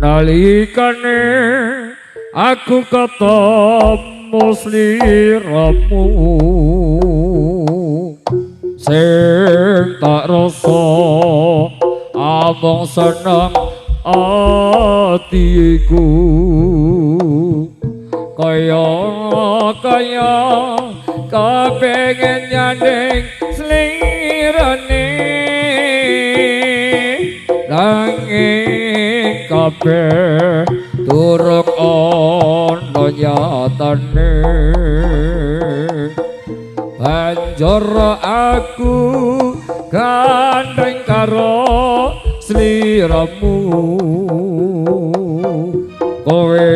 nalikane aku ketemu sliramu sing tak rasa among seneng atiku kaya kepengen nyanding slirane nanging kabeh durung ana nyatane banjur aku gandeng karo sliramu kowe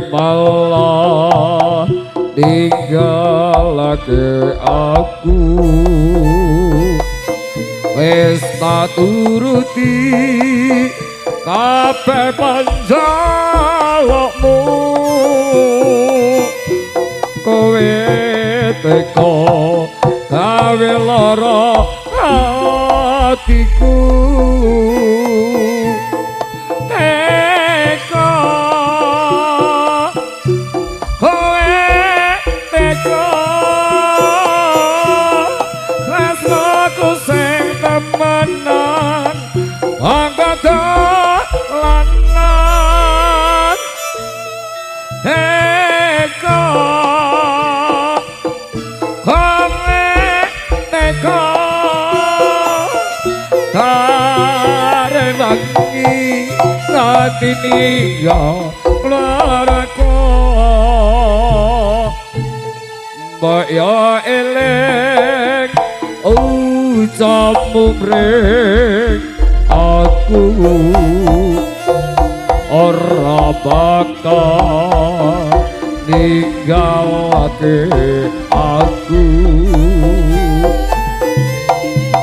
malah ninggalake aku wis tak turuti kabeh panjalukmu kowe teko gawe lara atiku teko kowe teko tresnaku sing temenan angkat lanan teko lagi ngatini ya laraku mbak ya eleng ucapmu mring aku ora bakal ninggalake aku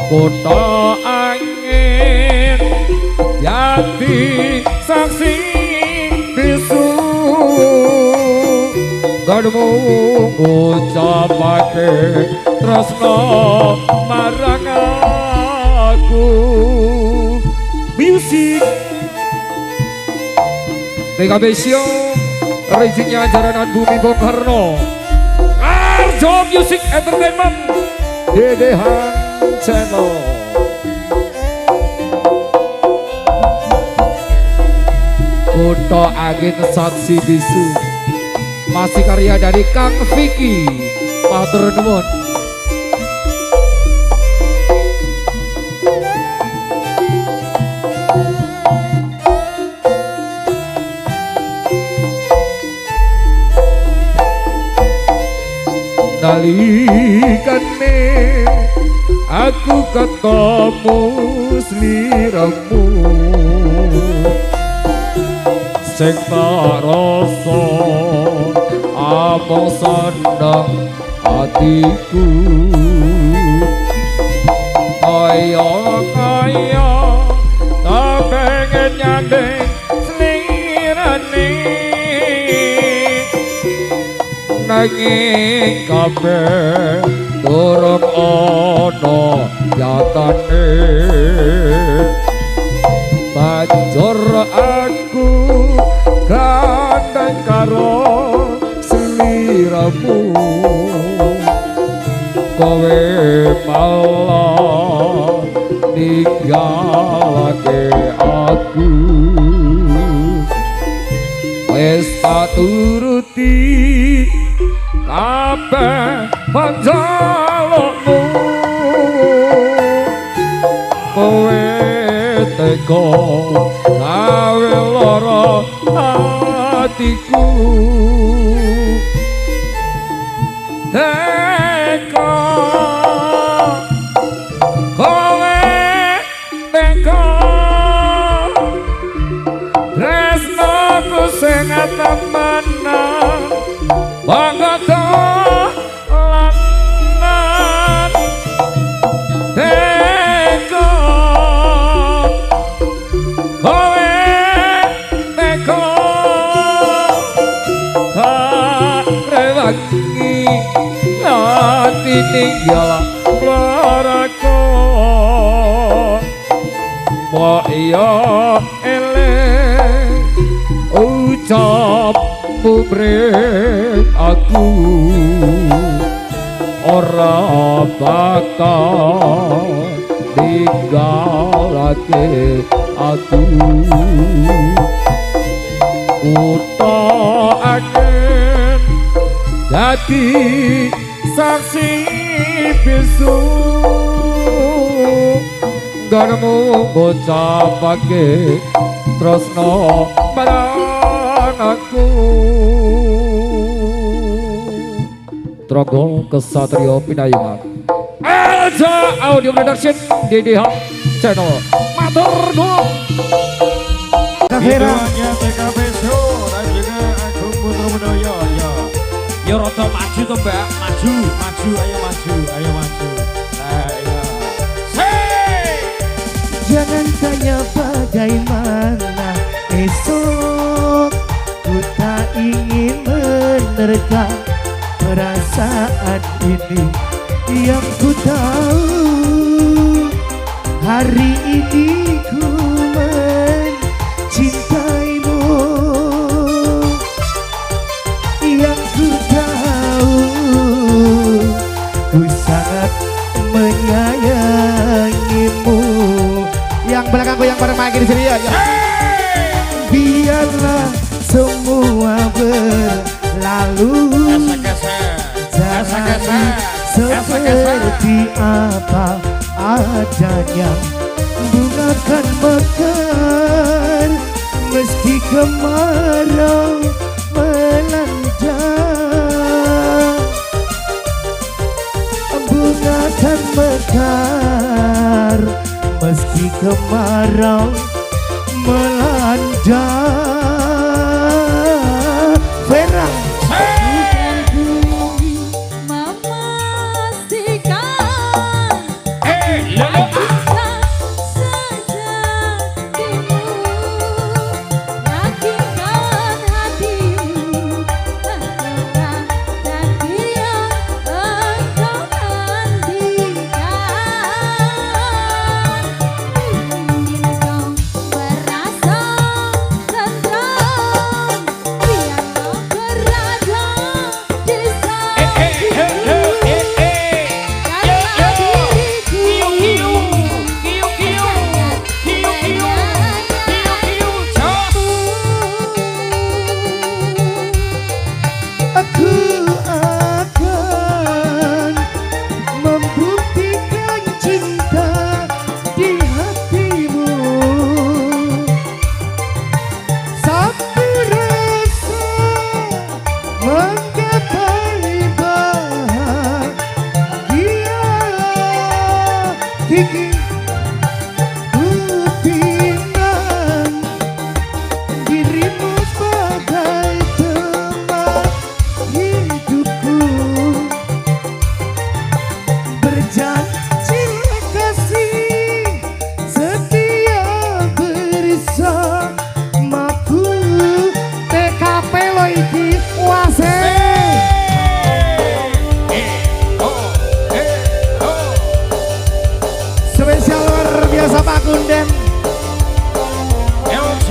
kota angin yati saksi bisu gadmu ucapake tresno marang aku musik TKB Sio rezekinya jaranan Bumi Bung Karno Arjo Music Entertainment Dedehan Channel Kota Angin Saksi Bisu masih karya dari Kang Vicky matur nuwun. Nalikane aku ketemu sliramu sing tak rasa among seneng atiku kaya kepengen nyanding slirane nanging kabeh durung ana nyatane banjur aku gandeng karo sliramu kowe malah ninggalake aku wis tak turuti kabeh panjalukmu kowe teko gawe lara atiku teko kowe teko tresnaku sing temenan banget lanan teko kowe teko rewangi ati tinggal laraku mbok yo eleh ucap mumring aku ora bakal ninggalake aku utokaken dadi saksi bisu garmu ngucapake tresno marang aku Trogo Kesatrio Pinayungan Elja Audio Production DDH Channel Matur nuwun Hidupnya TKP Show dan juga Agung Putra Budoyo ya. Ya rada maju to Mbak, maju, ayo maju. Nah ya. Jangan tanya bagaimana esok, ku tak ingin menerka perasaan ini. Yang ku tahu hari ini ku mencintaimu. Yang ku tahu ku sangat menyayangimu. Yang belakang goyang bareng lagi di sini ya. Biarlah semua berlalu. Jalani seperti apa adanya. Bunga kan mekar meski kemarau melanda. Bunga kan mekar meski kemarau melanda. Vera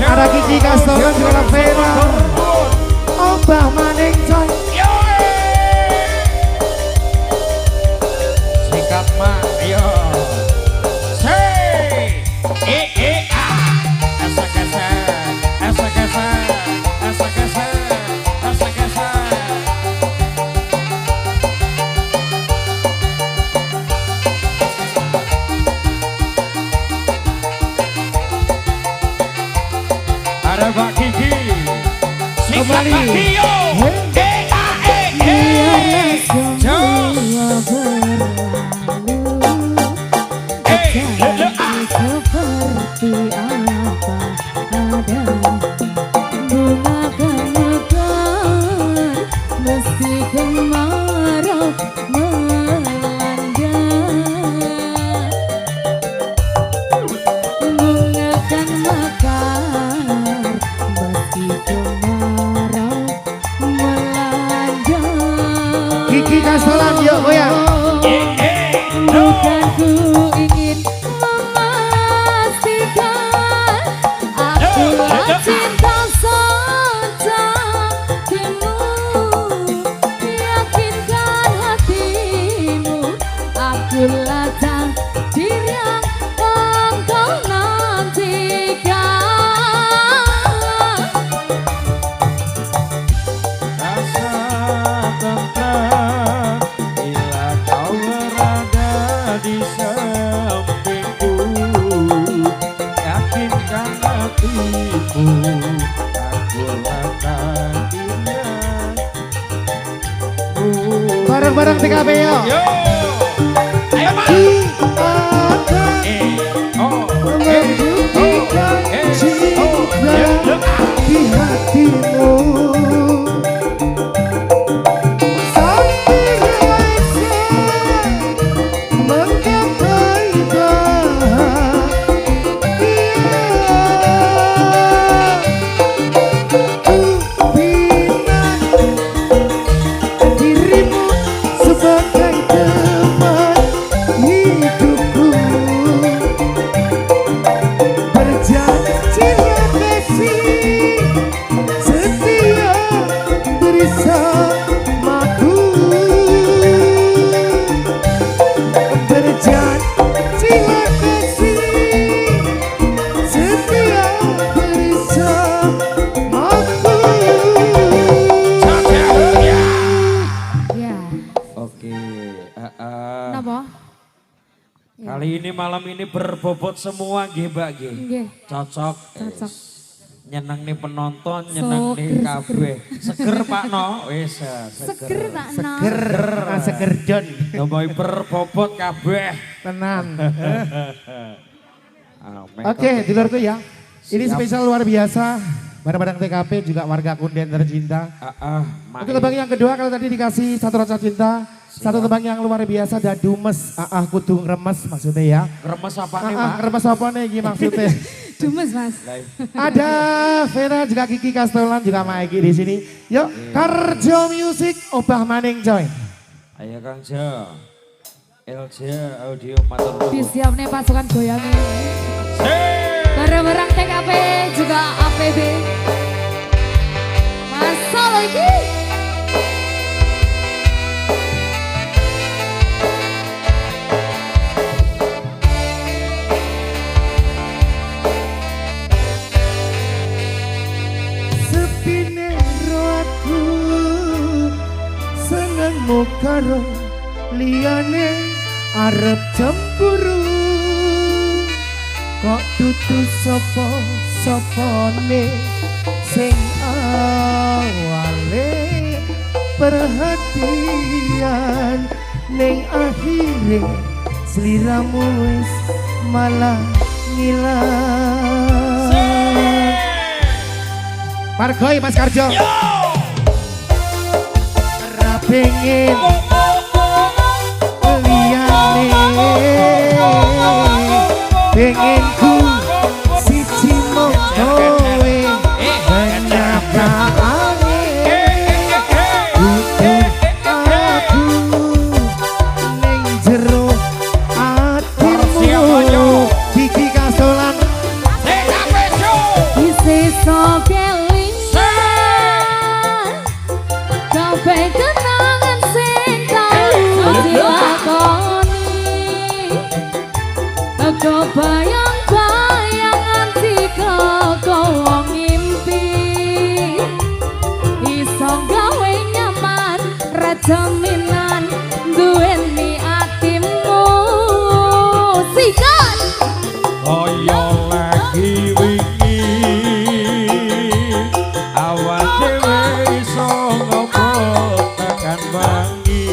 ada Kiki Kastoran juga Vera Obah Maning Coy Sikap mak yo. Ada Mbak Kiki, sikap Kiki yo. Seperti apa ada bunga mekar meski kemarau melanda. Bunga kan mekar meski kemarau melanda. Kiki Kastoran yuk goyang. Bukan ku ingin memastikan bareng-bareng TKP yo. Yo. Ayo Mas. Membuktikan cinta di hatimu. Sampai rasa menggapai dirimu sebagai teman hidupku. Berjanjilah kasih setia bersamaku. Berjanjilah kasih setia bersamaku. Ya. Oke. Napa? Kali ini malam ini berbobot semua nggih Mbak nggih. Nggih. Cocok. Cocok. Nyeneng nih penonton, nyeneng nih Seger, kabeh. Seger Pak No, wis Seger tak no. Seger John. Nomoi berbobot kabeh. Tenang. Amin. Oke, di luarku ya. Ini Siap. spesial luar biasa. Barang-barang TKP juga warga Kunden tercinta. Untuk tebang yang kedua kalau tadi dikasih satu rasa cinta. Satu tebang yang luar biasa ada dumes. Kudu remes maksudnya ya. Remes apa nih Pak? Remes apa nih Gi, maksudnya. Dumes Mas. Ada Vera juga Kiki Kastolan juga Maiki di sini. Yuk, Karjo Music obah maning coy. Ayo Kang Jo. LJ Audio Matur. Disiap nih pasukan goyang ini. Bareng-bareng TKP juga APB. Masa lagi. Sepine roaku senengmu karo liyane arep cemburu. Kok dudu sapa-sapane sing awale perhatian ning akhire sliramu wis malah ngilang. Margoi Mas Karjo. Ora pengen liyane, pengen ku siji mung kowe kenyataane. Butuh aku ning jero atimu. Kiki Kasolan Sisa kelingan kabeh kenangan sing tau dilakoni. Kebayang-bayangan dikoko wong ngimpi. Iso gawe nyaman rajaminan duweni atimu. Sikat Koyo lagi wingi awak dhewe iso ngopo tekan wangi.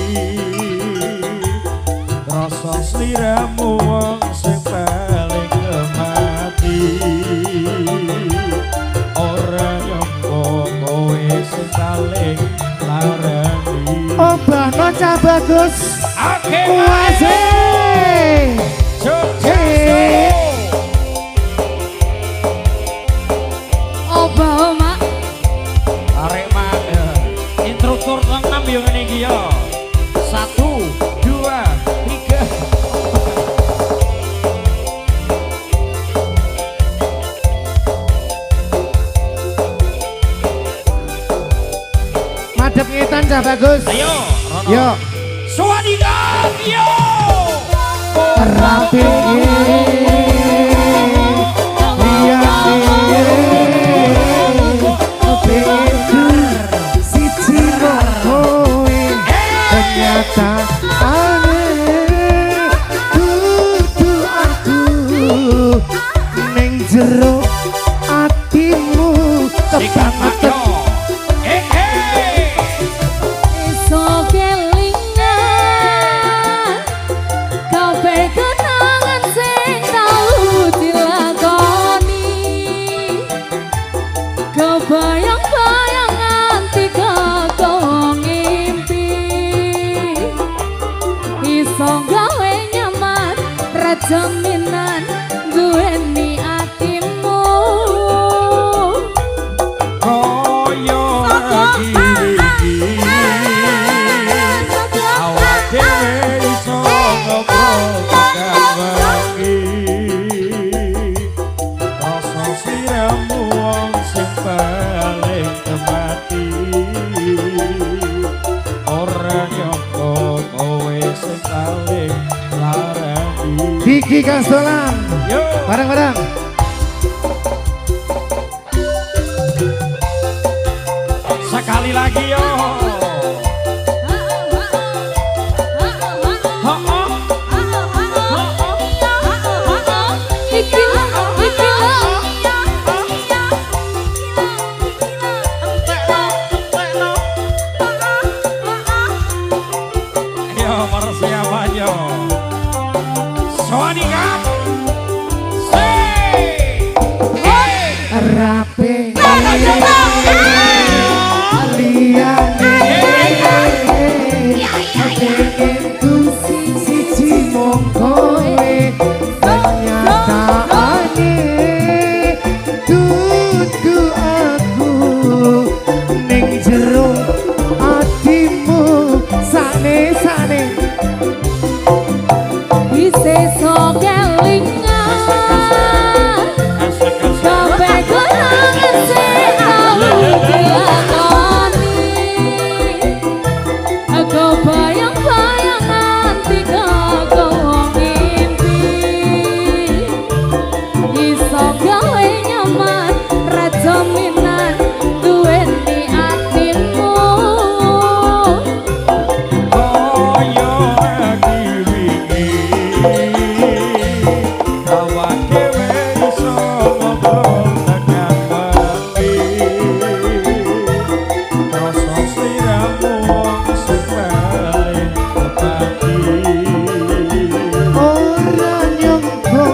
Rasa sliramu wong sing paling kemati. Ora nyangka kowe sing paling larani. obah nocah bagus. Oke, Kuase. Oba Mak. Tarik mak, instruktur tenang yang ini yo. 1, 2, 3. Madep ngetan cah bagus. Ayo, Rono. Yo. Swadikap, yo. Rapi siji kowe ternyata aneh. Kudu aku ning jero atimu Sikat mak yo. tekan Iso kelingan jaminan duweni atimu koyo iki awak dhewe iso ngobrol tekan wengi rasa siramu wong sing paling kemati ora nyangka kowe sing paling larani Diki Kastolan. Bareng-bareng. sekali lagi yo persiapannya Sony Cup Rapi pengen ku siji mong kowe kenyataane dudu aku ning jero atimu sane-sane Ise so kelingan sampai kenangan selalu dilakoni aku bayang-bayangan tiga kau mimpi iso gawe nyaman rajaminan duweni atimu koyo iki wingi awak dhewe iso ngobrol tekan wengi rasa sliramu wong sing paling kepati ora nyangka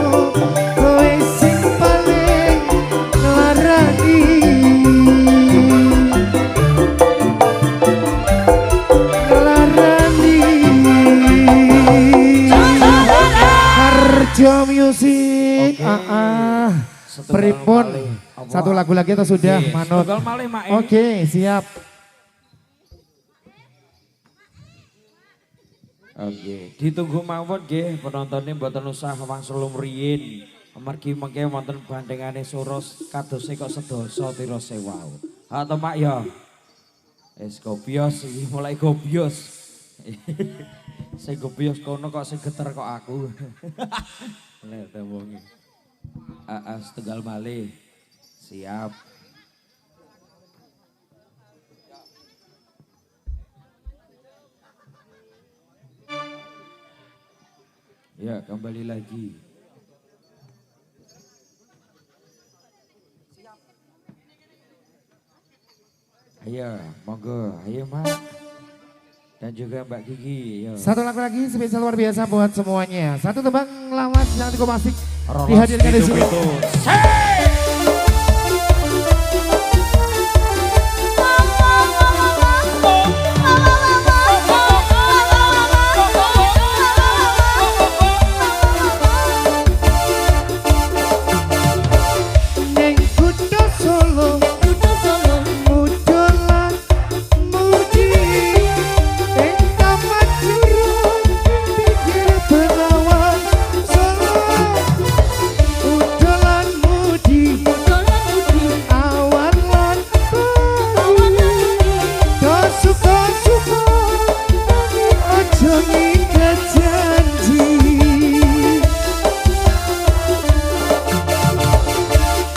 kowe sing paling nglarani Harjo Music pripun satu lagu lagi atau sudah manut tunggal malih mak oke siap Oke, ditunggu mawon nggih penontonnya mboten usah wangsul mriyin. Amargi mengke wonten bandingane suros kadose kok sedasa tira sewau. Ha to Mak ya. Wis gobios iki mulai gobios. Sing gobios kono kok sing geter kok aku. Lek wonge. Setunggal malih. Siap. Ya, kembali lagi. Ayo, monggo. Ayo, Mak. Dan juga Mbak Gigi. Yo. Satu lagu lagi spesial luar biasa buat semuanya. Satu tembang lawas yang cukup asik Rolos dihadirkan di sini. itu. Neng kudu Solo, mudolan mudi, ing taman jurung pinggir Benawan Solo. Mudolan mudi, awan lan bengi, do suka-suka, ojo ngiket janji.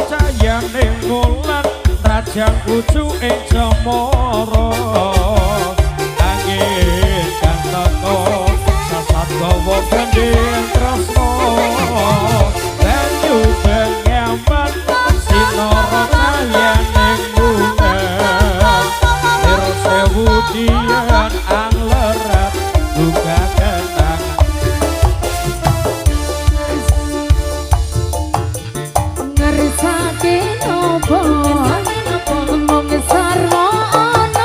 Cayane wulan rajang pucuke cemara angin kang teko sasat gawa gendeng tresno banyu benyaman sinara cayane wulan lir sewu dian anglerat buka kenang ngersake nopo ngomong sarwa ana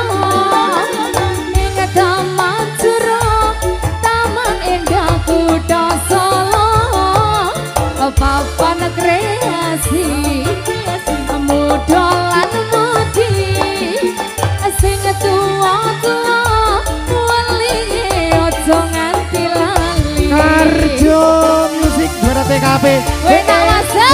ing taman jero taman endah kutha Solo kreasi mudolan mudi sing tuwa-tuwa welinge aja nganti lali Karjo Musik juara TKP. Wena wasa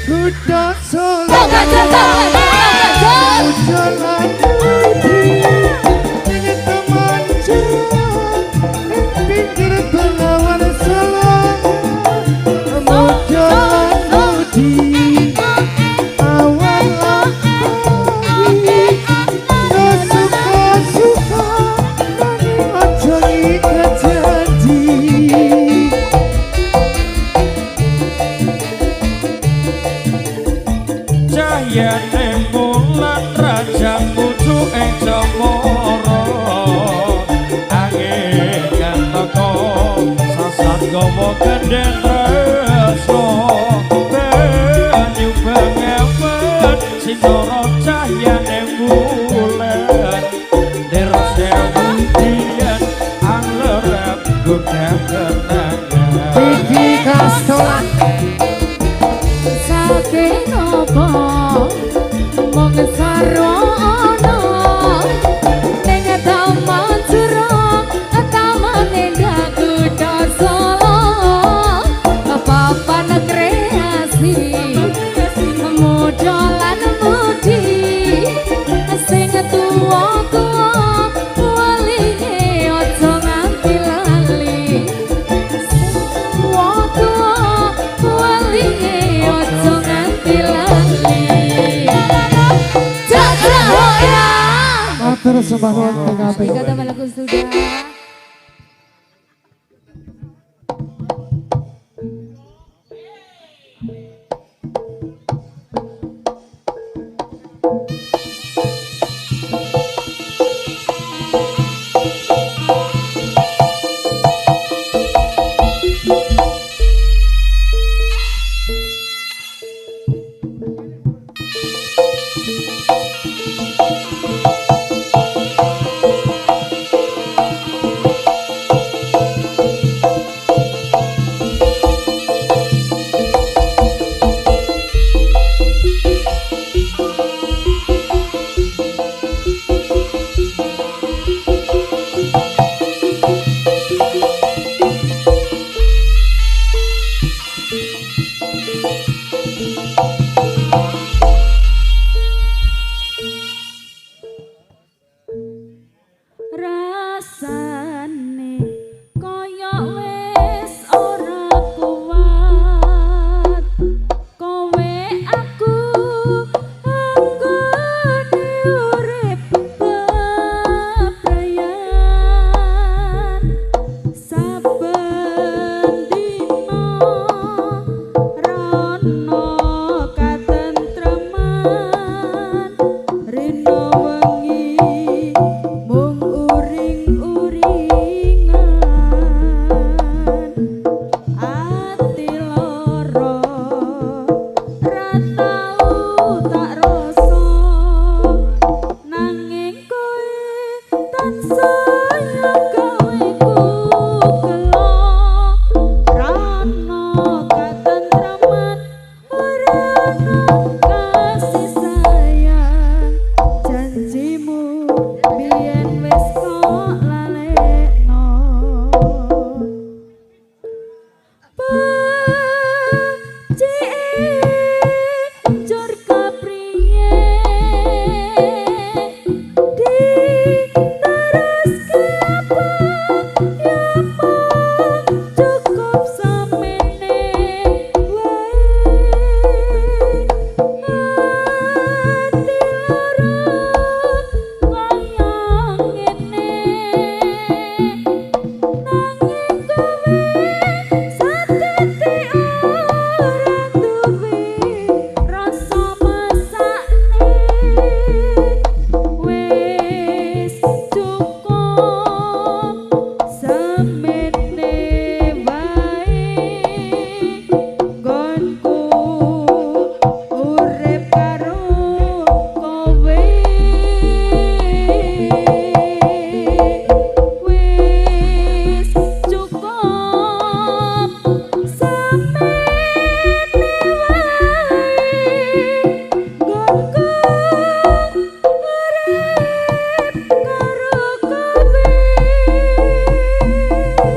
Kuda Solo jalan putih dengan teman jalan pinggir Bengawan Solo jalan putih awan lagi no suka-suka nani aja ikat janji Cahyane mulan raja kudu ing cemara angin kan teko sasat gowo genden tresno banyu bengewen sinara cahyane mulan dero sewu dian anglerep gugah kenangan Vicky Kastolan saking apa mong sarwana ning taman jurong tamane Kutha Solo papan kreasi mudolan mudi sing tuwa-tuwa welinge aja nganti lali tuwa-tuwa welinge aja nganti lali Jajahoya Matur sembah nuwun TKP. kata lagu sudah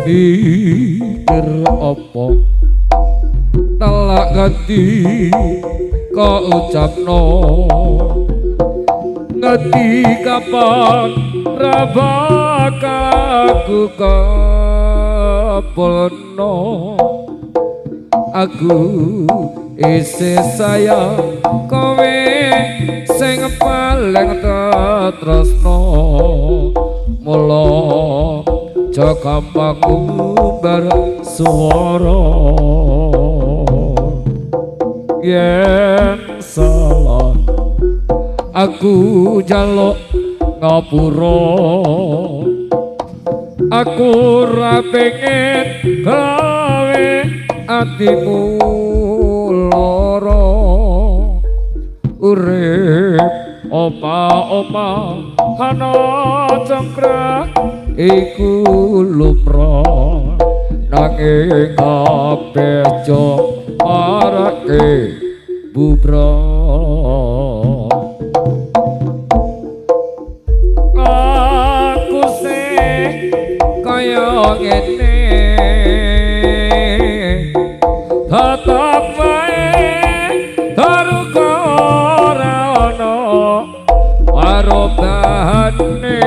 mikir apa telak ganti kok ucapno ngerti kapan rabakaku kepulno aku isih sayang kowe sing paling tresno mula aja gampang ngumbar swara yen salah aku jaluk ngapura aku ora pengen gawe atimu lara urip oma ana cengkrak iku lumrah nanging kabeh jo marake bubrah aku sing kaya ngene tetep wae taruka ora ana warobane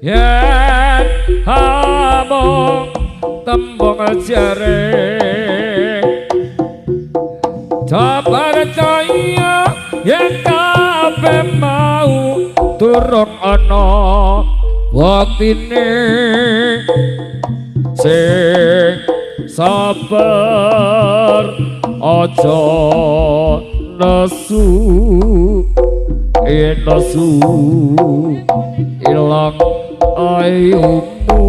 yen hamong tembung jare sabar cahaya yen kabeh mau turun ana waktine sing sabar aja nesu nesu ilang ayumu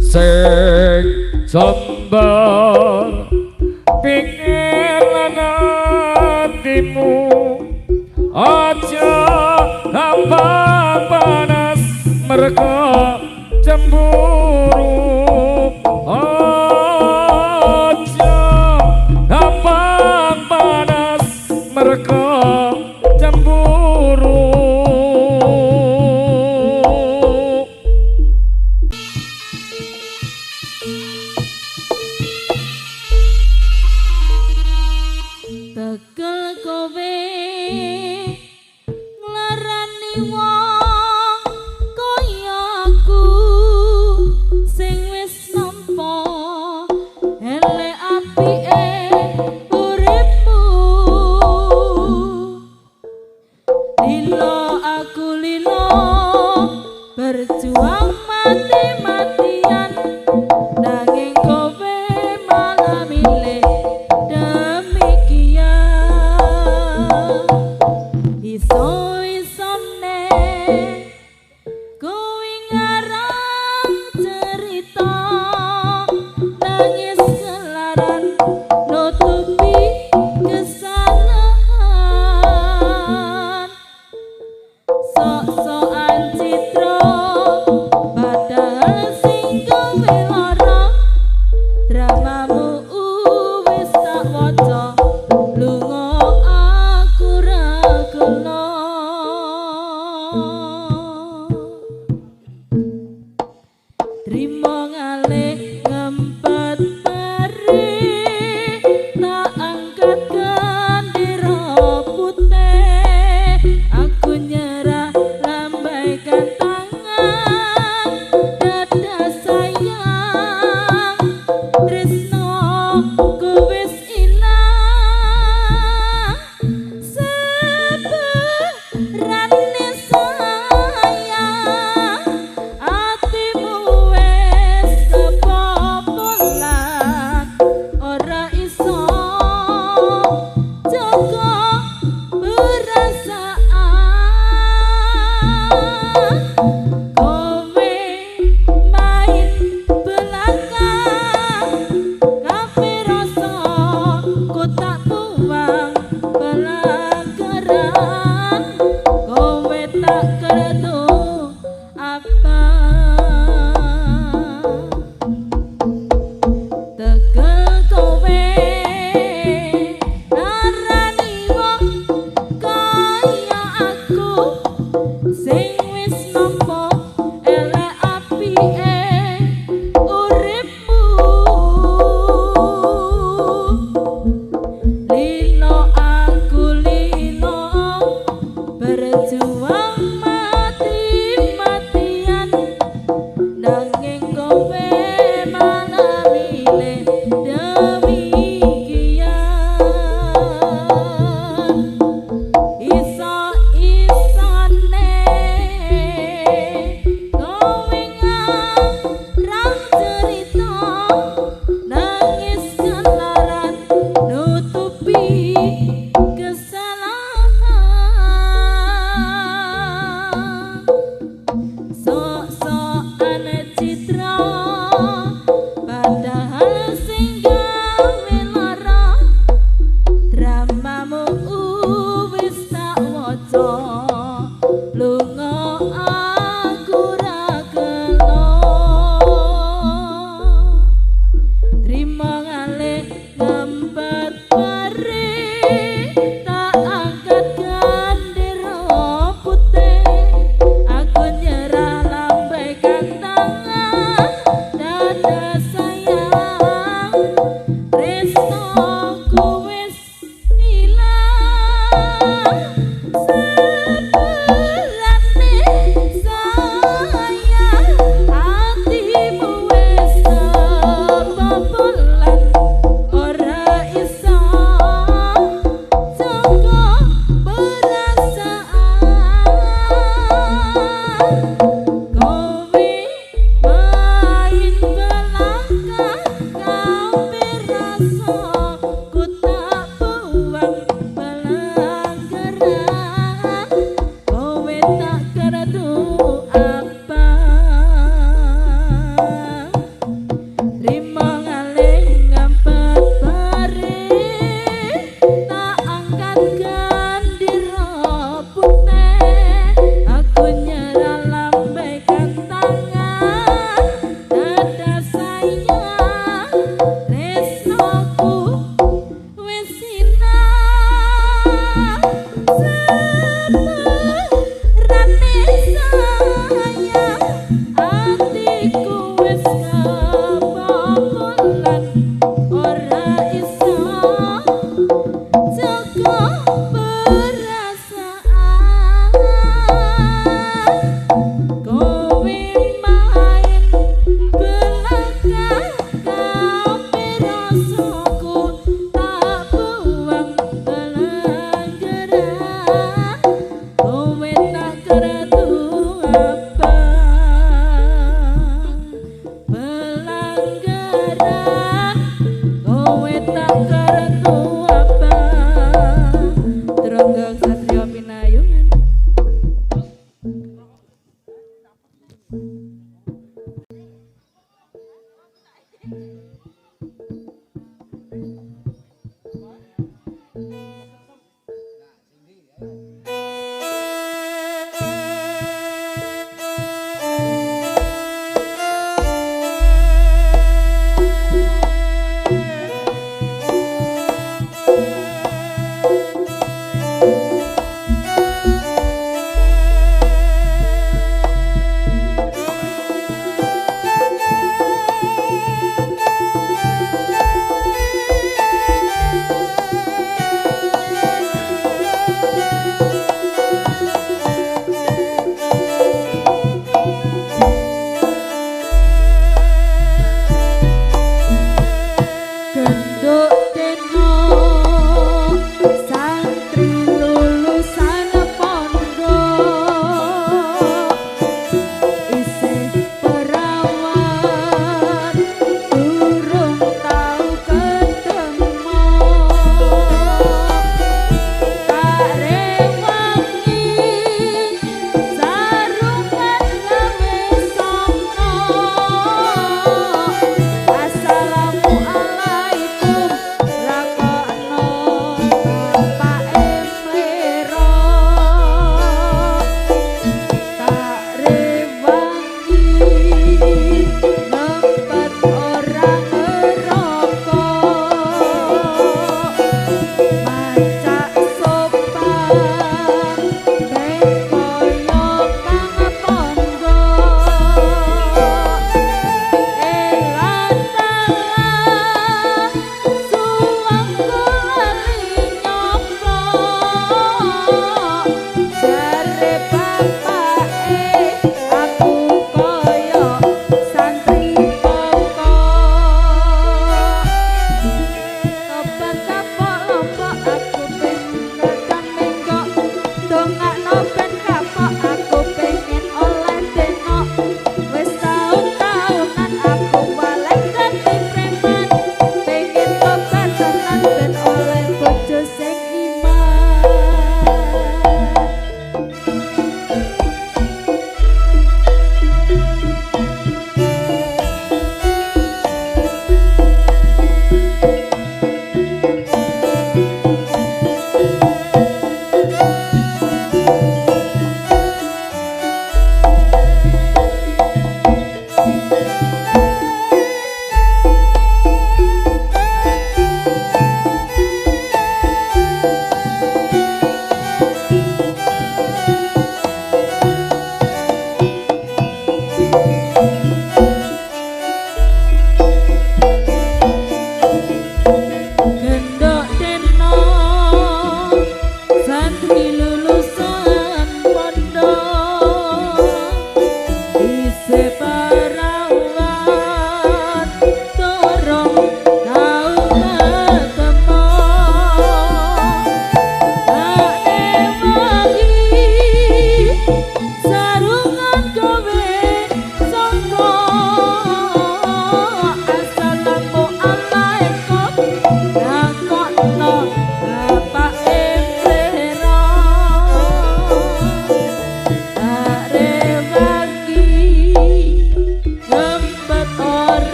sing sabar pikiran hatimu aja gampang panas mereka cemburu aja gampang panas mereka cemburu tekel kowe nglarani wong kaya aku sing wis nampa elek apike uripmu lilo aku lilo berjuang mati-matian nanging kowe malah milih demikian iso-isone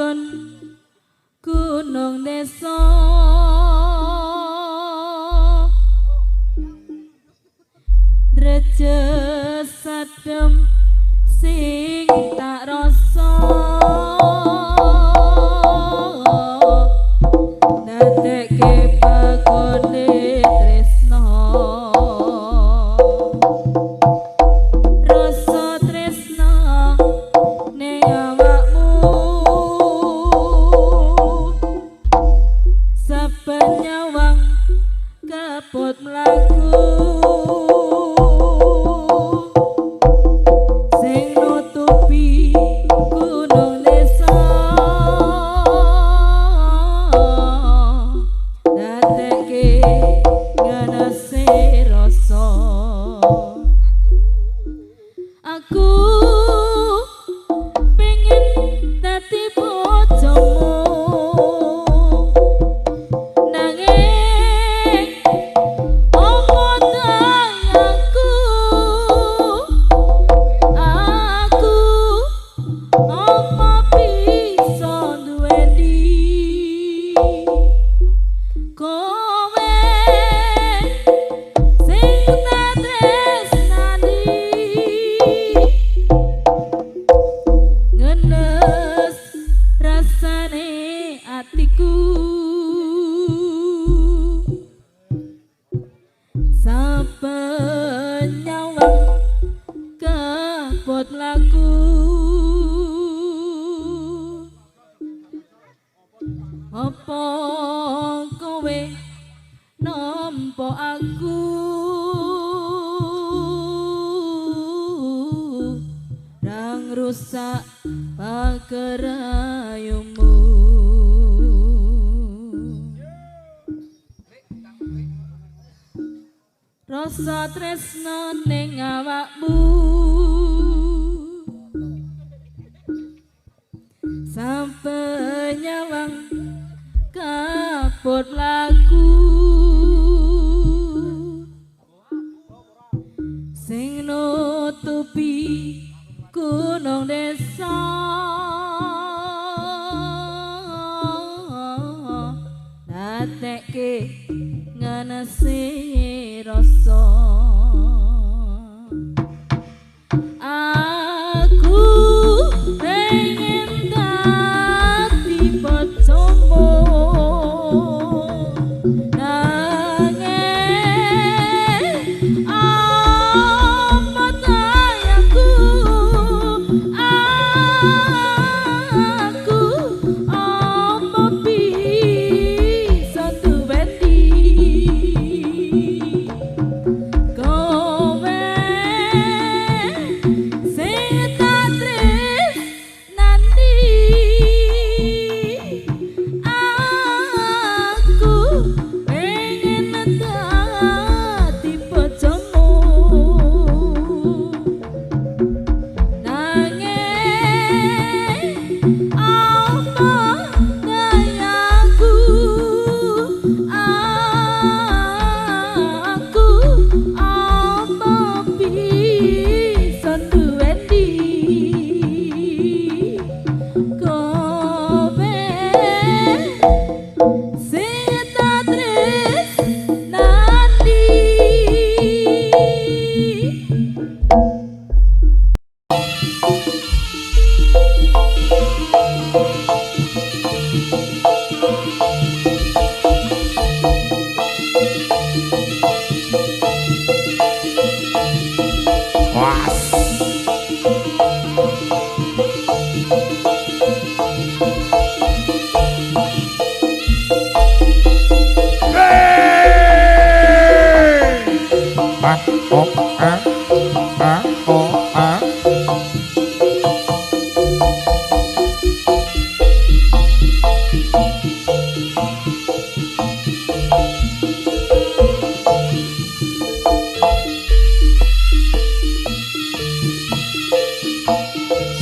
mudhun gunung desa drejes sadem sing tak rasa dadekke pagone tresno rasa tresno ning awakmu saben nyawang kaput mlaku sing nutupi gunung desa dadekke nganase rasa aku pengen dadi bojomu nanging omong aku opo bisa duweni kowe sing tak tresnani ngenes rasane atiku saben nyawang kaput laku apa kowe nampa aku nang rusak pagerayumu rasa tresno ning awakmu sampai nyawang kaput laku sing nutupi gunung desa dadekke nganase rasa aku pengen dadi bojomu nanging apa dayaku aku apa bisa duweni kowe sing tak tresnani aku pengen dadi bojomu nanging apa dayaku aku apa bisa duweni kowe sing tak tresnani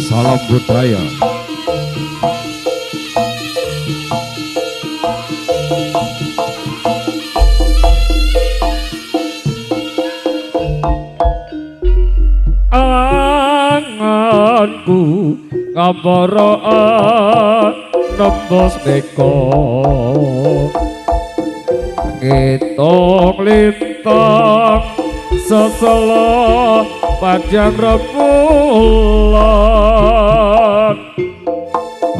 Salam budaya. Anganku ngapara nembus neko ngitung lintang seselo panjang rembulan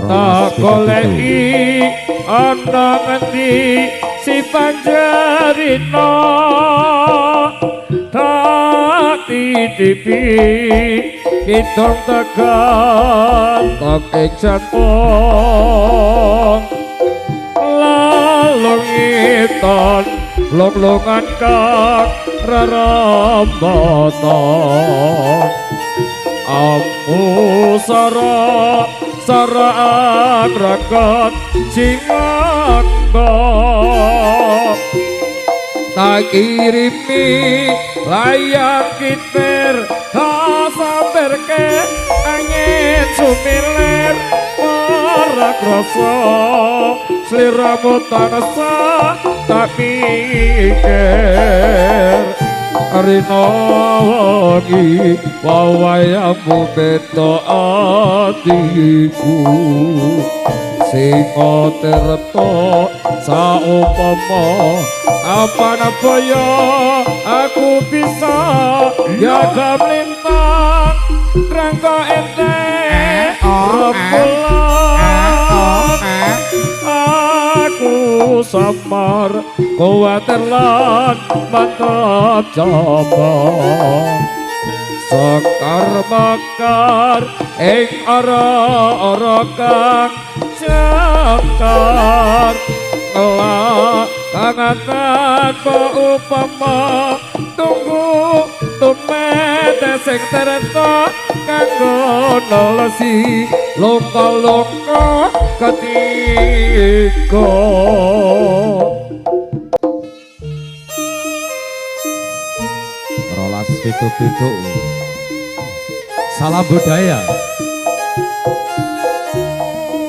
tak goleki ana ngendi si Panjarina tak titipi hitung tekan tak jantung lalu ngiton long-longan kang rerambatan ampu saraan rakat cingangga tak kirimi layang kiter samper ke angin sumilir warak rasa seliramu tanasa tak pikir Rina wangi wawayamu beto atiku singo terto saupama apa ya aku bisa jaga melintang rangka enteng rembulan aku samar kuatir lan mantap coba sekar bakar ing ara kang cakar ngelak kangatan upama tunggu tumete sing terenta kanggo nolesi loka-loka ketika rolas pitu-pitu salam budaya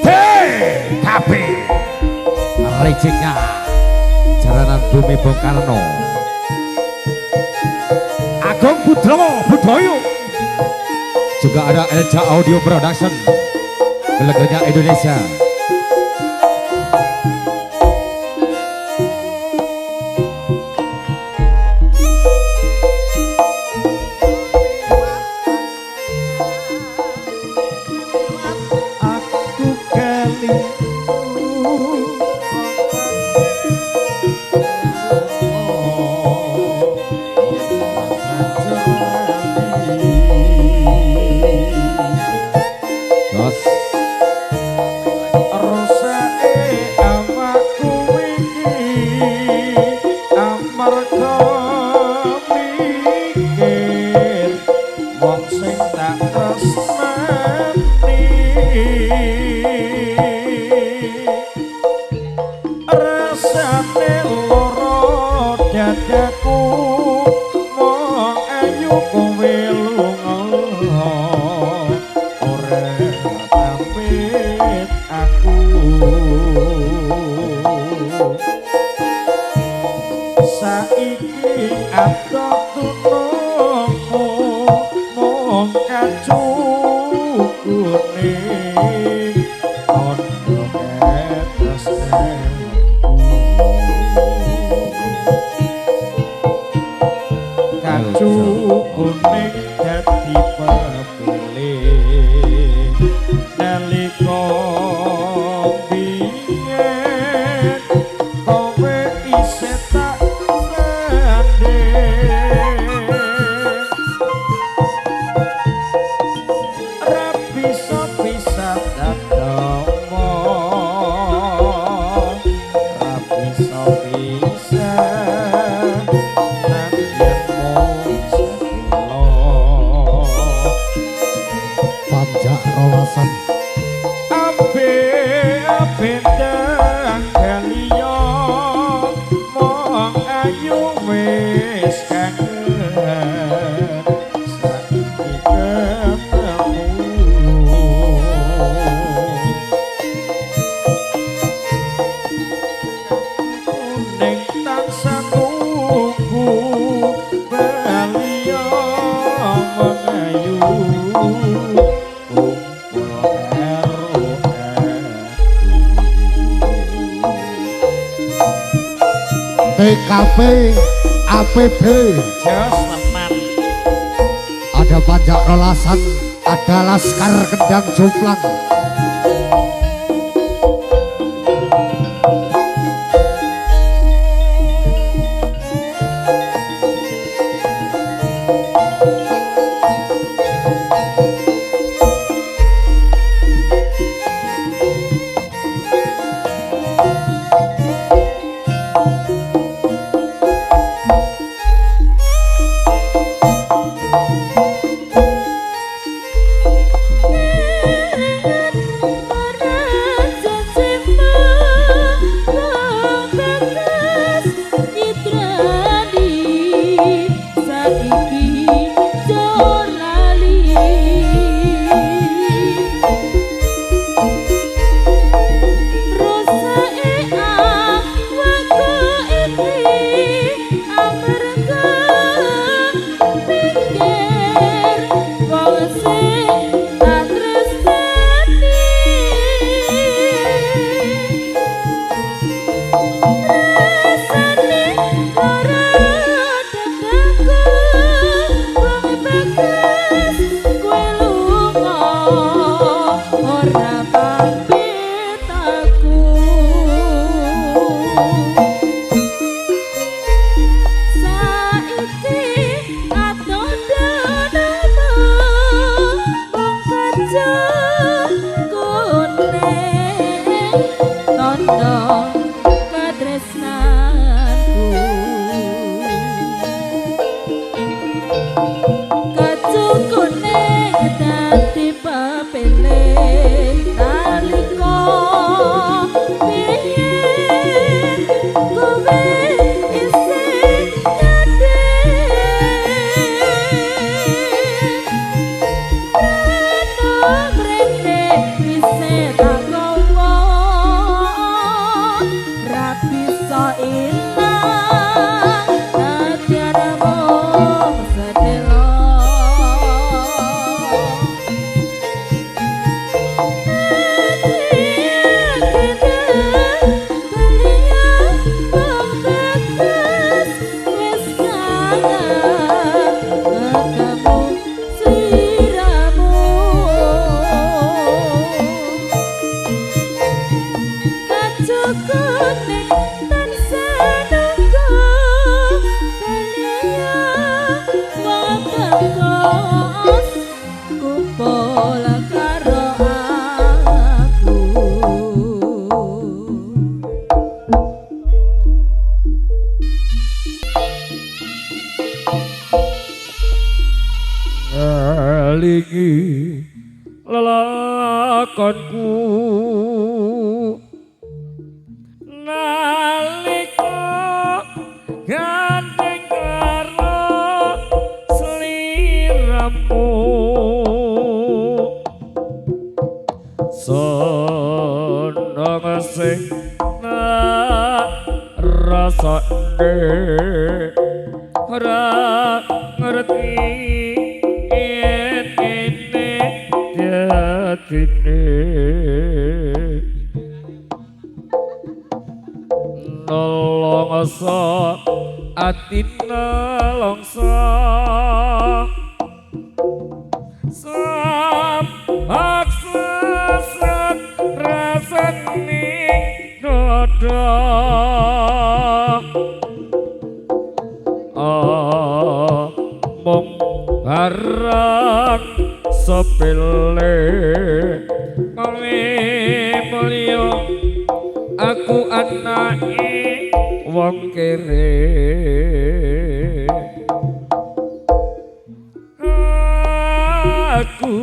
TKP rejeknya jaranan bumi Bung Karno Agung Budro Budoyo juga ada Elja Audio Production Gelegernya Indonesia TKP APB. Jos tenan. Ada pajak rolasan, ada laskar kendang jomplang. Ngelingi lelakonku nalika gandeng karo sliramu seneng sing rasane ora ngerti yen kene dadine nolongsa atina longso sampaksa sak rasane dodo mung barang sepele kowe mulya aku anake wong kere aku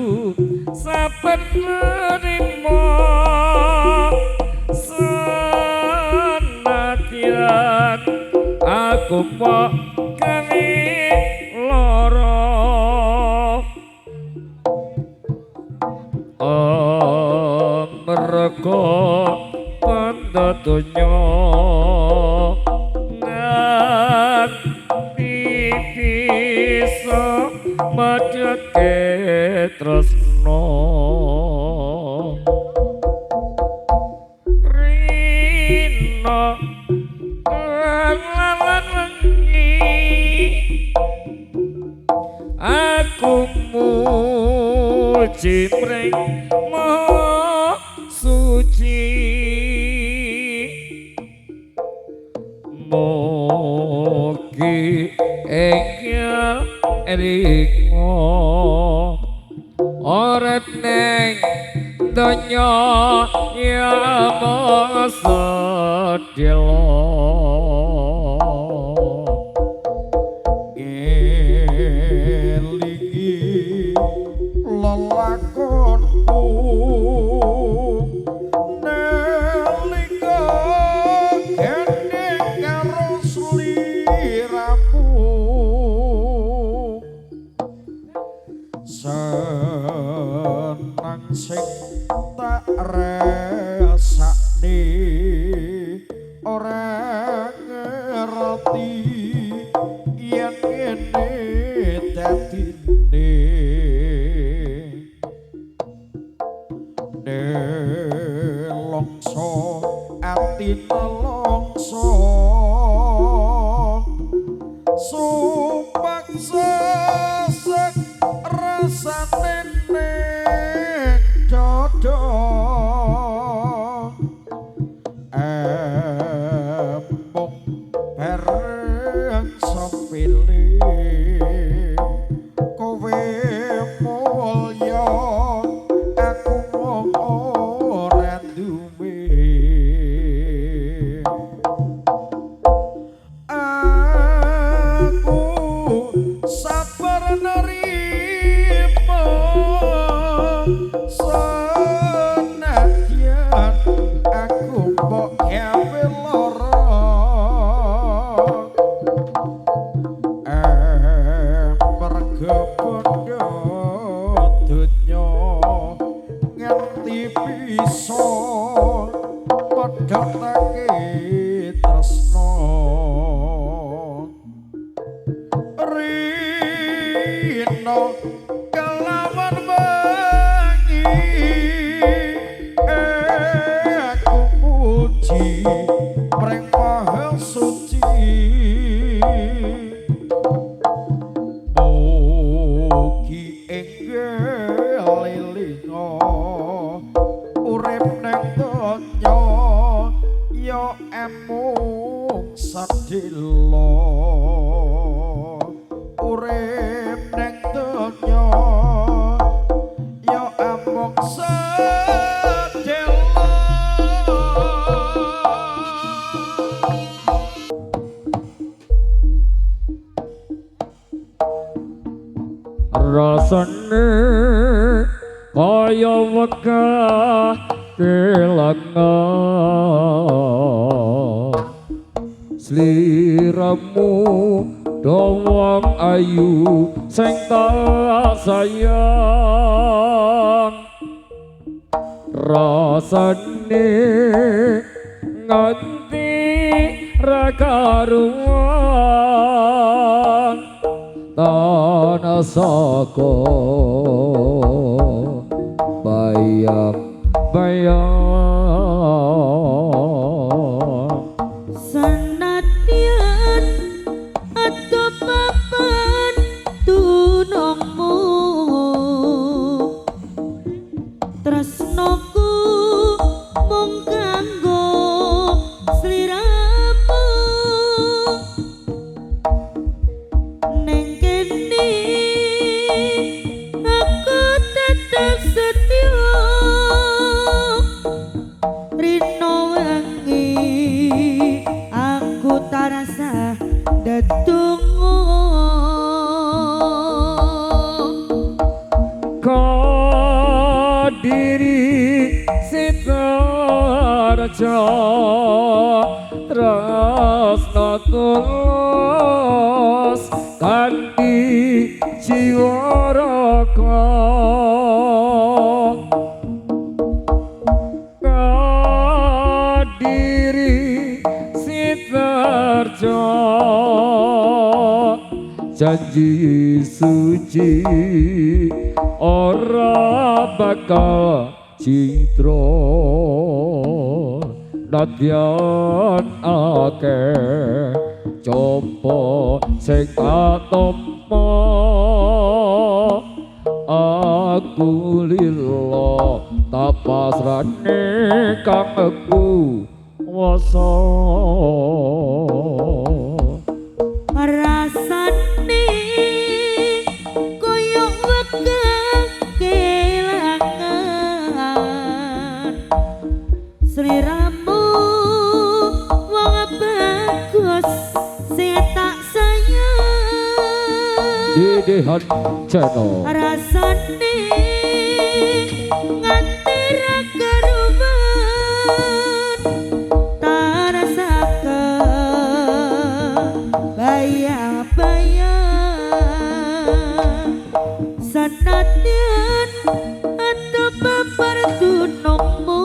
saben nrimo senadyan aku mok kami loro mergo pendodonya nganti bisa medheke tresno rino lan cimring maha suci mugi enggal elingo urip ning donya ya sedelo ngelingi lelakonku nalika kene karo sliramu senang sing tak resakne ora ngerti yen kene dadine nelongso ati nelongso supaksa sek rasane ning dodo embung bareng sepele kowe mulya aku wong ora duwe aku sabar nerima senadyan aku mbok gawe lara merga bondo donya nganti bisa medhotake tresno rino kelawan bengi aku puji mring maha suci mugi enggal elinga urip ning donya ya emung sedelo urip ning donya ya emung sedelo rasane kaya wegah kelangan sliramu dawang ayu sing tak sayang rasane nganti ra karuan tanah saka bayang-bayang senadyan ato papan tunongmu tresnoku mung kanggo sliramu ning kene aku tetep setia rino wengi aku tarasa dadungo diri sitarja tresno tulus kanthi jiwa raga diri sitarja janji suci ora bakal citra nadyan akeh coba sing katompo aku aku lilo tak pasrane kang aku wasa rasane koyo wegah kelangan sliramu wong bagus sing tak sayang Dedehan Channel rasane nganti ra karuban tak rasakan bayang-bayang sanadyan atau babar tunungmu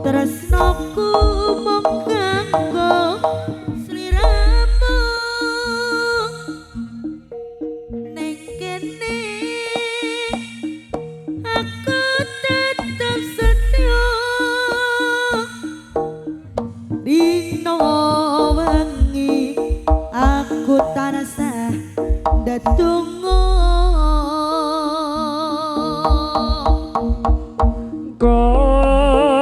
tresnoku mung kanggo sliramu ning kene aku tetep setia dino wengi aku tansah ndedonga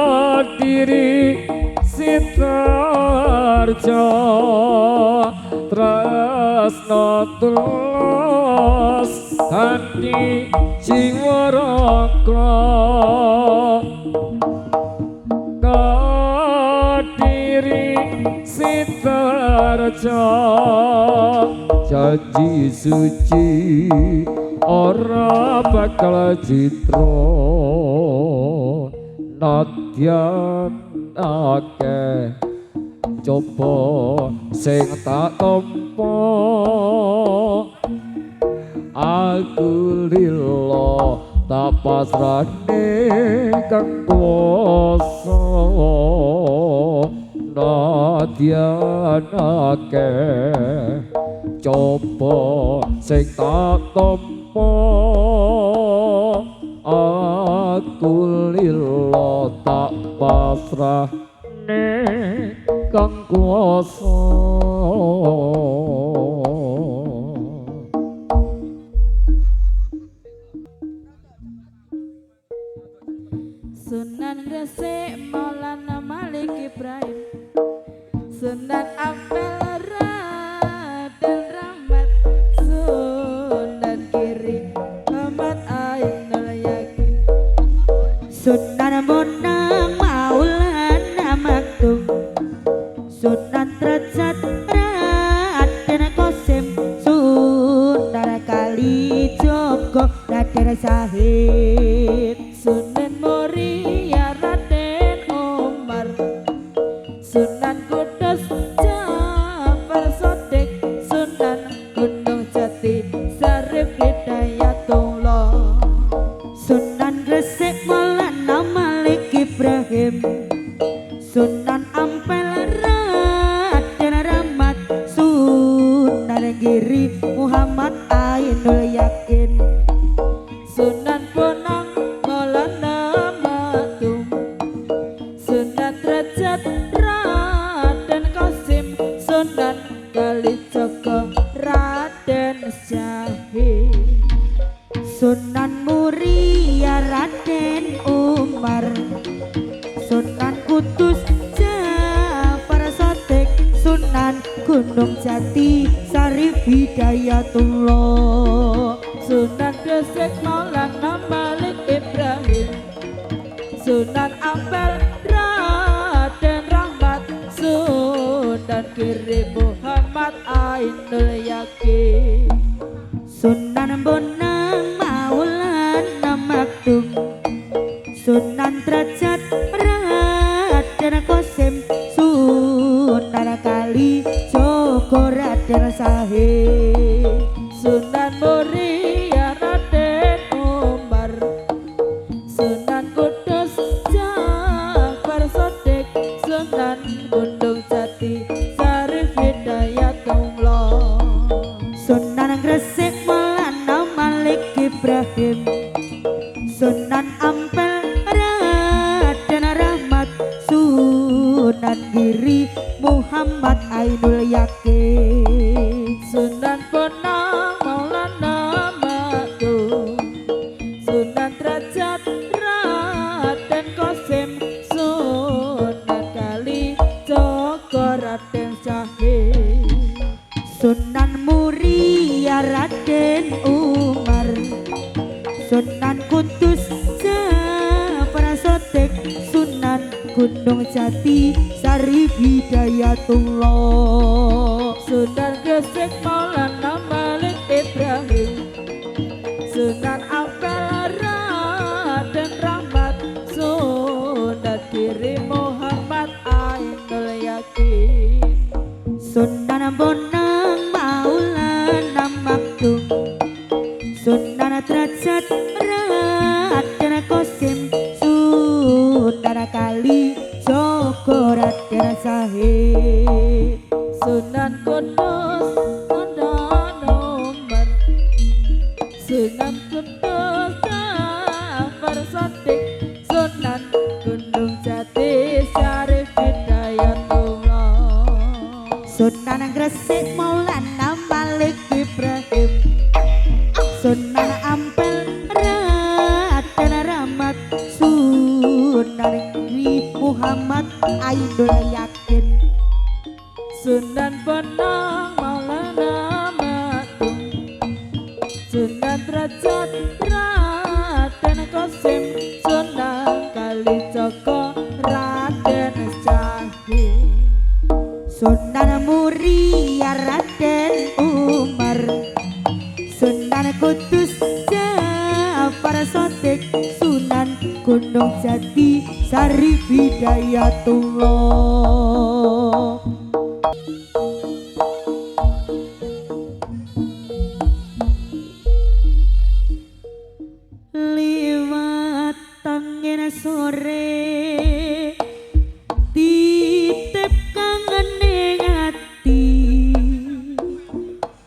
Kodiri Sitarjo tresno tulus hati jiwa raga Kodiri Sitarjo janji suci ora bakal citra nadyan akeh coba sing tak tampa aku lilo tak pasrane kang kuwasa nadyan akeh coba sing tak tampa aku lilo tak pasrahne kang kuwasa Sunan Gresik Maulana Malik Ibrahim Sunan Ampel Raden Rahmat Sunan Kiri Ahmad Ainul Yakin Sunan Bonang Maulana Maktum Sunan Derajat Raden Qasim Sunan Kalijogo Raden Syahid Sunan Muria Raden Umar Sunan Kudus Jafar Sodik Sunan Gunung Jati Sarif Hidayatullah Sunan Gresik Maulana Malik Ibrahim Sunan Ampel Raden Rahmat Sunan Giri Muhammad Ainul Yakin Sunan Bonang Maulana Maktum Sunan Derajat Raden Qasim Sunan Kalijogo Raden Syahid Sunan Muria Raden Umar Sunan Kudus Jafar Sodik Sunan Gunung Jati Sarif Hidayatullah Sunan Gresik Maulana Malik Ibrahim Sunan Ampel Raden Rahmat Sunan Kiri Muhammad Ainul Yakin Sunan Bonang Maulana Maktum Sunan Derajat Raden Qasim Sunan Kalijogo Raden Syahid Sunan Muria Raden Umar Sunan Kudus Jafar Sodik Sunan Gunung Jati Sarif Hidayatullah Sunan Gresik Maulana Malik Ibrahim Sunan Ampel Raden Rahmat Sunan Giri Muhammad Ainul Yakin Sunan Bonang Maulana Maktum Sunan Kudus Prasotek Sunan Gunung Jati Sari Hidayatullah Sunan Gresik Maulana Malik Ibrahim Sunan Ampel Raden Rahmat Sunan Kiri Muhammad Ainul Yakin Sunan Bonang Maulana Maktum Sunan Derajat Raden Qasim Sunan Kali Joko Raden Zahid Sunan Kudus Sunan Umar Sunan Kudus Jafar Sodik Sunan Gunung Jati Syarif Hidayatullah Sunan Gresik Maulana Malik Ibrahim Sunan Ampel Raden Rahmat Sunan Kri Muhammad Ainul Yakin Sunan Bonang Maulana Maktum Sunan Derajat Raden Qasim Sunan Kalijaga Raden Zahid Sunan Muria Raden Umar Sunan Kudus Jafar Sodik Sunan Gunung Jati Sari Hidayatullah Liwat tangen sore titip kangen ning ati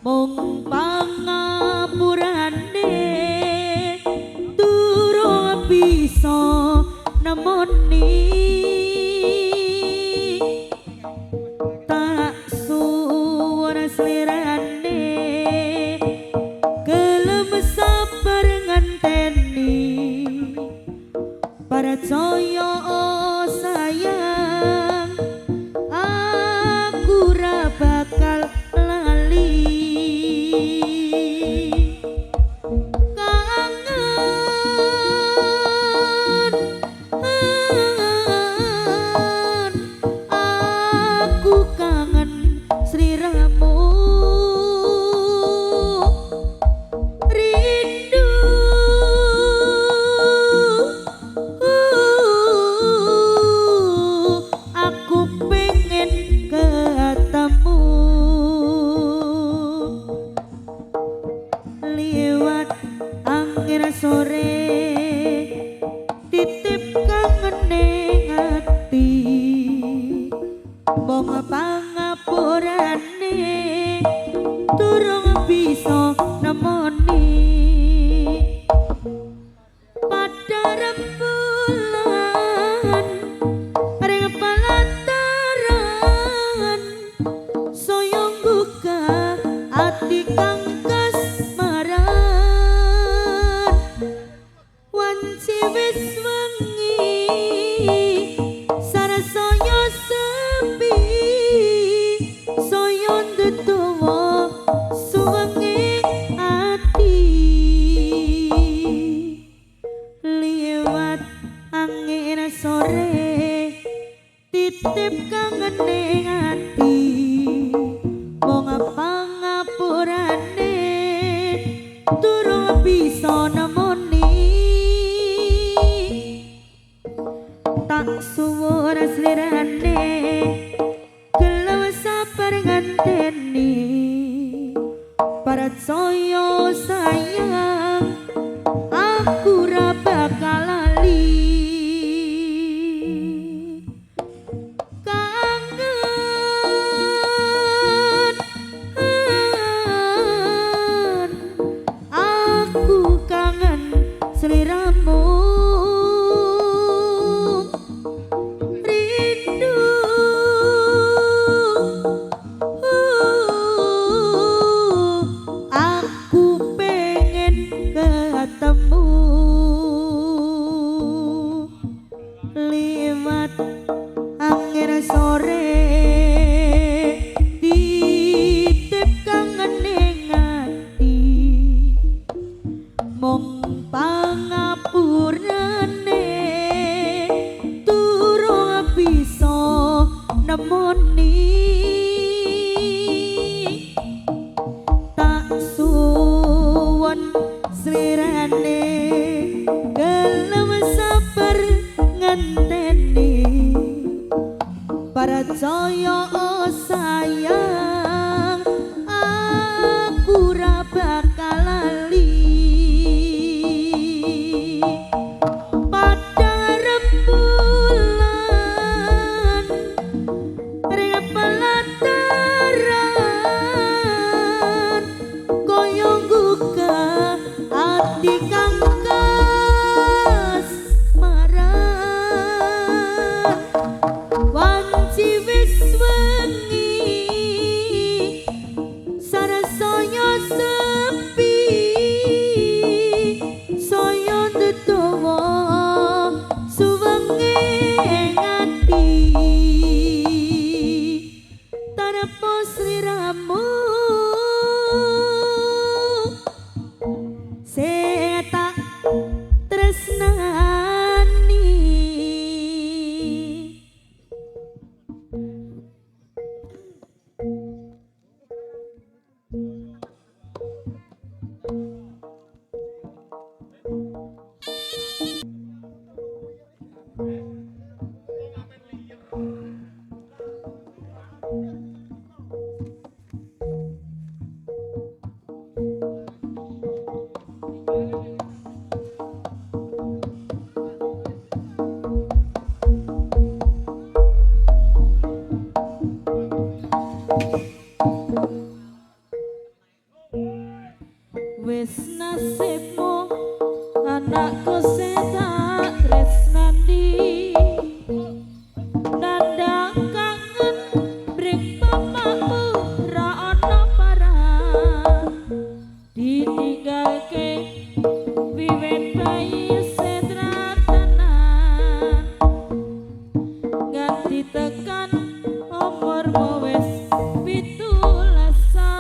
mung pangapurane durung bisa nemoni tak suwara slirane gelem sabar ngenteni percaya sayang aku ra bakal lali kangen aku kangen sliramu rindu aku pengen ketemu liwat angin sore titip kangen ning ati mong pangapurane durung bisa nemoni pada rembulan ring pelataran soyong buka ati kang kasmaran wanci wis wengi sarasaya sepi saya ndedawa suwengi ati liwat angin sore titip kangen ning ati mong pangapurane durung bisa nemoni tak suwur slirane gelem sabar ngenteni percaya sayang aku ra bakal lali kangen saya sayang aku ra bakal lali padang rembulan ring pelataran koyo gugah ati kang kasmaran wanci wis wengi sarasaya sepi saya ndetawa suwenge ngati tanpa sliramu setak tresnani. Wis nasibmu anakku setak tresnani nanda kangen bring bapakmu ra ana parah ditinggalke wiwit bayi sedratanan nganti tekan umurmu wis pitulasan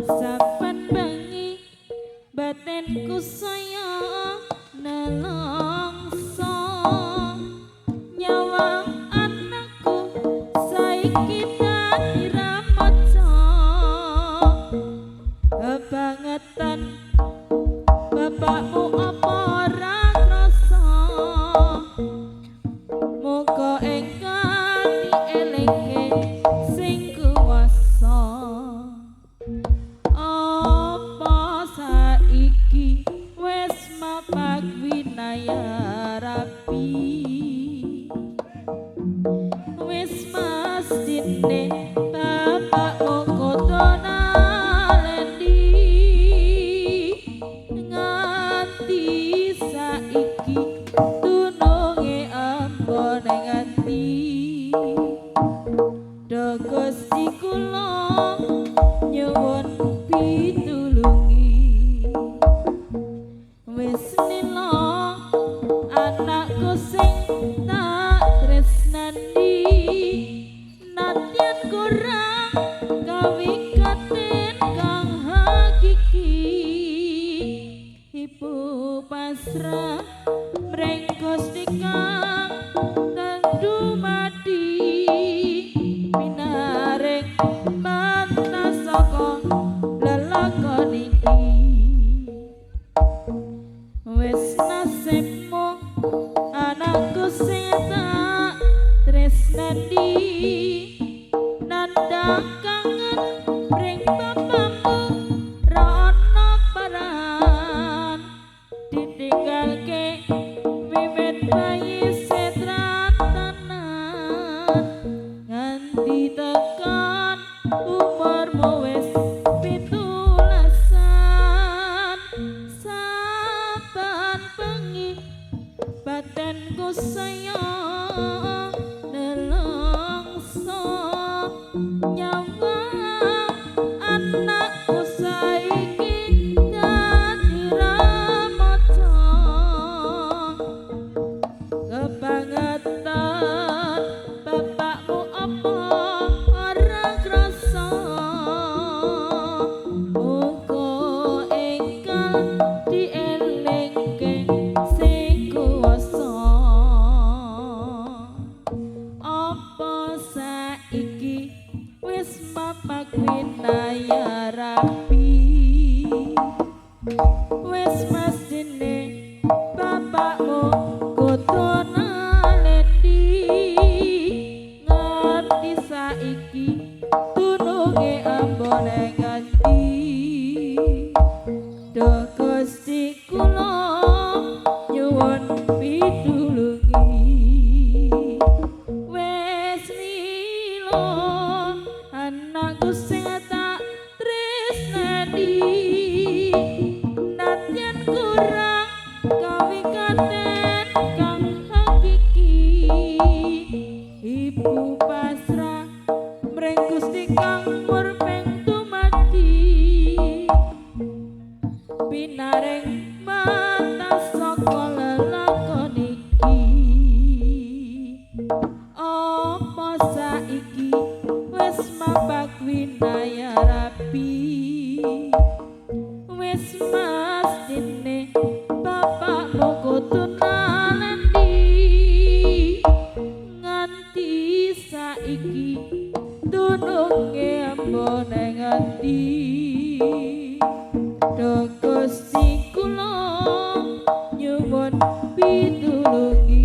saben bengi batinku saya nelongso nyawa anakku saiki dadi remaja kebangetan bapakmu apa ora krasa muga enggal dielingke sing kuwasa apa saiki wis mapak winaya rapi wis mestine bapakmu kodo nalendi nganti saiki tununge ambone nganti do Gusti kula nyuwun pitulungi wis nila anakku sing tak tresnani nadyan kurang kawikaten kang hakiki ibu pasrah mreng Gusti kang tentu mati minaring mata saka lelakon iki wis nasibmu anakku setak tresnani nanda kangen bring bapakmu ra ana paran ditinggalke wiwit bayi sedratanan nganti tekan umurmu wis pitulasan saban bengi badanku saya nelongso nyawa anakku saiki dadi remaja kebangetan bapakmu apa ora krasa muga enggal dielingke sing kuwasa paten kang hakiki ibu pasrah mring Gusti kang murpeng dumadi pinaring mata saka lelakon iki apa saiki wis mabak winaya rapi wis mastine bapakmu kudu naleni nganti saiki dununge ambone nganti do Gusti kula nyuwun pitulungi.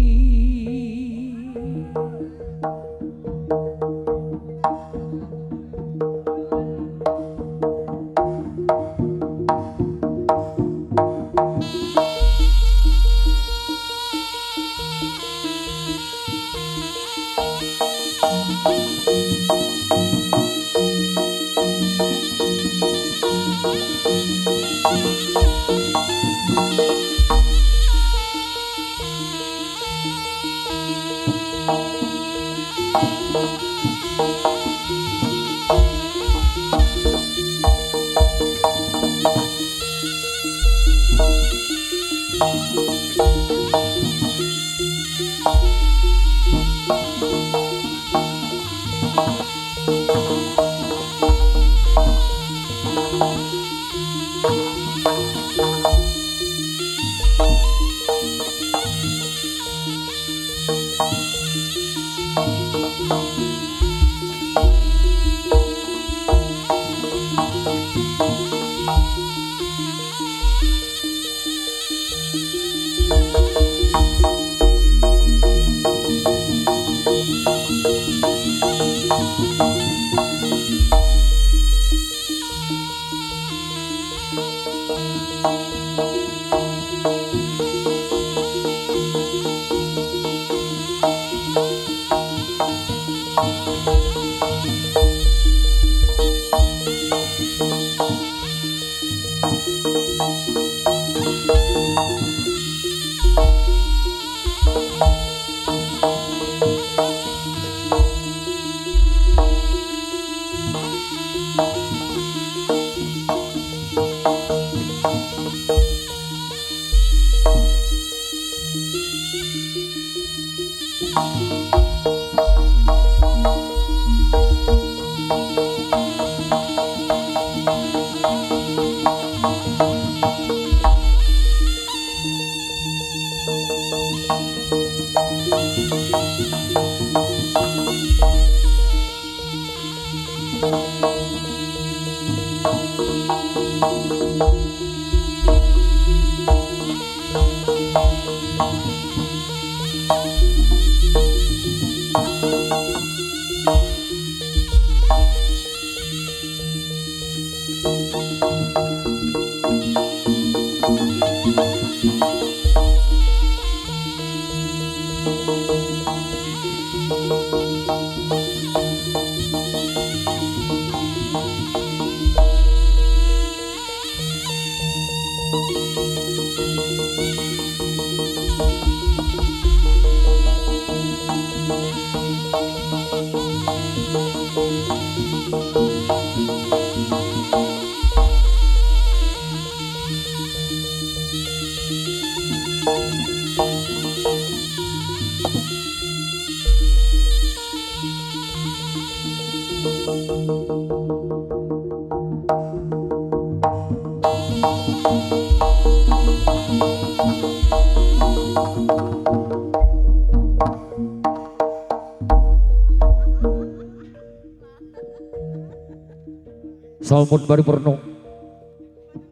Salmun paripurna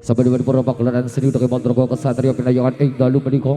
sabda paripurna pagelaran seni ugi mantra kesatria pinayangan ing dalu menika